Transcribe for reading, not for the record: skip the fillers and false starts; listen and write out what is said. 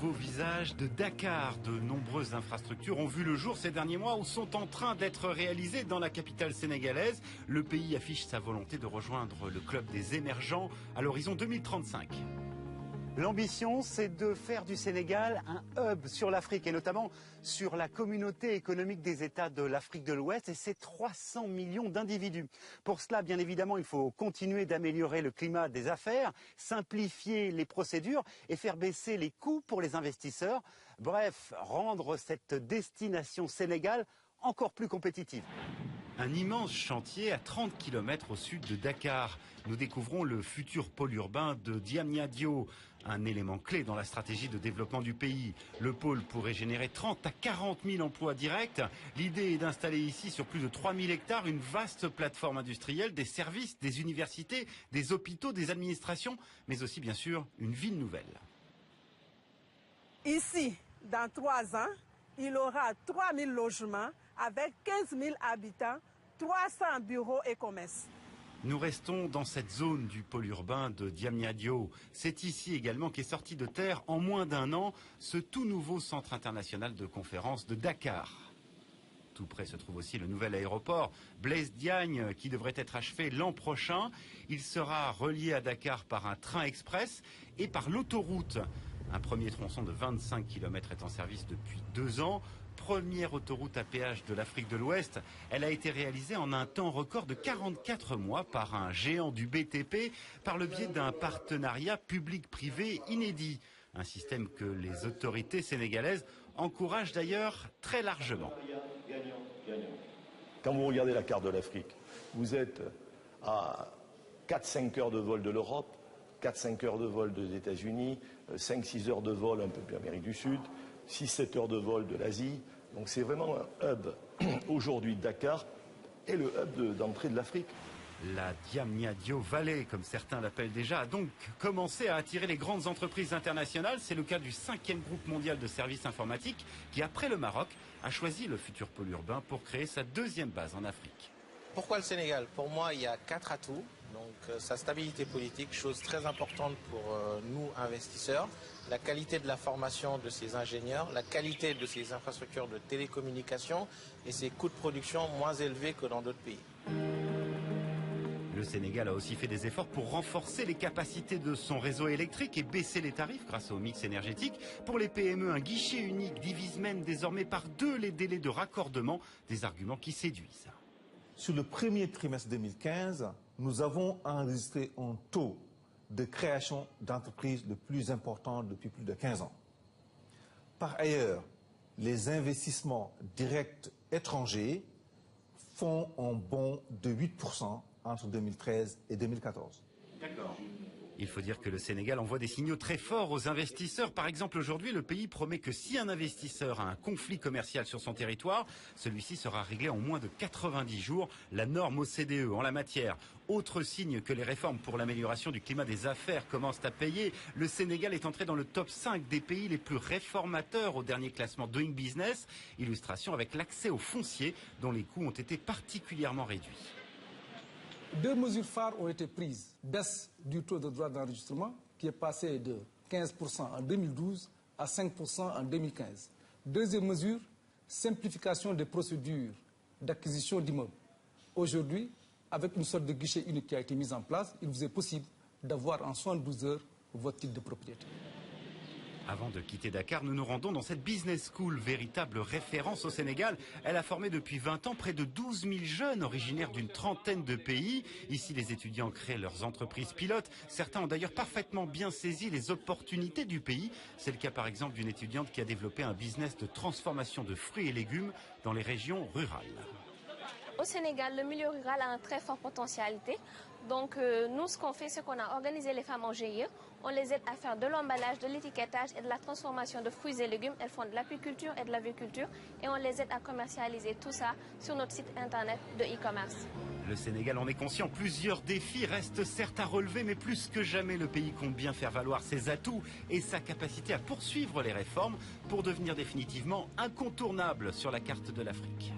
nouveau visage de Dakar. De nombreuses infrastructures ont vu le jour ces derniers mois ou sont en train d'être réalisées dans la capitale sénégalaise. Le pays affiche sa volonté de rejoindre le club des émergents à l'horizon 2035. L'ambition, c'est de faire du Sénégal un hub sur l'Afrique et notamment sur la communauté économique des États de l'Afrique de l'Ouest et ses 300 millions d'individus. Pour cela, bien évidemment, il faut continuer d'améliorer le climat des affaires, simplifier les procédures et faire baisser les coûts pour les investisseurs. Bref, rendre cette destination Sénégal encore plus compétitive. Un immense chantier à 30 km au sud de Dakar. Nous découvrons le futur pôle urbain de Diamniadio, un élément clé dans la stratégie de développement du pays. Le pôle pourrait générer 30 à 40 000 emplois directs. L'idée est d'installer ici sur plus de 3 000 hectares une vaste plateforme industrielle, des services, des universités, des hôpitaux, des administrations, mais aussi bien sûr une ville nouvelle. Ici, dans 3 ans, il aura 3 000 logements avec 15 000 habitants, 300 bureaux et commerces. Nous restons dans cette zone du pôle urbain de Diamniadio. C'est ici également qu'est sorti de terre en moins d'1 an ce tout nouveau centre international de conférences de Dakar. Tout près se trouve aussi le nouvel aéroport Blaise Diagne qui devrait être achevé l'an prochain. Il sera relié à Dakar par un train express et par l'autoroute. Un premier tronçon de 25 km est en service depuis 2 ans. Première autoroute à péage de l'Afrique de l'Ouest. Elle a été réalisée en un temps record de 44 mois par un géant du BTP par le biais d'un partenariat public-privé inédit. Un système que les autorités sénégalaises encouragent d'ailleurs très largement. Quand vous regardez la carte de l'Afrique, vous êtes à 4-5 heures de vol de l'Europe, 4-5 heures de vol des États-Unis, 5-6 heures de vol un peu plus Amérique du Sud, 6-7 heures de vol de l'Asie. Donc c'est vraiment un hub. Aujourd'hui, Dakar est le hub d'entrée de l'Afrique. La Diamniadio Valley, comme certains l'appellent déjà, a donc commencé à attirer les grandes entreprises internationales. C'est le cas du 5e groupe mondial de services informatiques qui, après le Maroc, a choisi le futur pôle urbain pour créer sa 2e base en Afrique. Pourquoi le Sénégal? Pour moi, il y a 4 atouts. Donc sa stabilité politique, chose très importante pour nous investisseurs, la qualité de la formation de ses ingénieurs, la qualité de ses infrastructures de télécommunications et ses coûts de production moins élevés que dans d'autres pays. Le Sénégal a aussi fait des efforts pour renforcer les capacités de son réseau électrique et baisser les tarifs grâce au mix énergétique. Pour les PME, un guichet unique divise même désormais par 2 les délais de raccordement, des arguments qui séduisent. Sur le premier trimestre 2015, nous avons enregistré un taux de création d'entreprises le plus important depuis plus de 15 ans. Par ailleurs, les investissements directs étrangers font un bond de 8% entre 2013 et 2014. D'accord. Il faut dire que le Sénégal envoie des signaux très forts aux investisseurs. Par exemple, aujourd'hui, le pays promet que si un investisseur a un conflit commercial sur son territoire, celui-ci sera réglé en moins de 90 jours, la norme OCDE en la matière. Autre signe que les réformes pour l'amélioration du climat des affaires commencent à payer, le Sénégal est entré dans le top 5 des pays les plus réformateurs au dernier classement Doing Business. Illustration avec l'accès au foncier, dont les coûts ont été particulièrement réduits. 2 mesures phares ont été prises. Baisse du taux de droit d'enregistrement qui est passé de 15% en 2012 à 5% en 2015. Deuxième mesure, simplification des procédures d'acquisition d'immeubles. Aujourd'hui, avec une sorte de guichet unique qui a été mis en place, il vous est possible d'avoir en 72 heures votre titre de propriété. Avant de quitter Dakar, nous nous rendons dans cette business school, véritable référence au Sénégal. Elle a formé depuis 20 ans près de 12 000 jeunes originaires d'une trentaine de pays. Ici, les étudiants créent leurs entreprises pilotes. Certains ont d'ailleurs parfaitement bien saisi les opportunités du pays. C'est le cas par exemple d'une étudiante qui a développé un business de transformation de fruits et légumes dans les régions rurales. Au Sénégal, le milieu rural a une très forte potentialité. Donc nous, ce qu'on fait, c'est qu'on a organisé les femmes en GIE. On les aide à faire de l'emballage, de l'étiquetage et de la transformation de fruits et légumes. Elles font de l'apiculture et de l'aviculture. Et on les aide à commercialiser tout ça sur notre site internet de e-commerce. Le Sénégal en est conscient. Plusieurs défis restent certes à relever, mais plus que jamais, le pays compte bien faire valoir ses atouts et sa capacité à poursuivre les réformes pour devenir définitivement incontournable sur la carte de l'Afrique.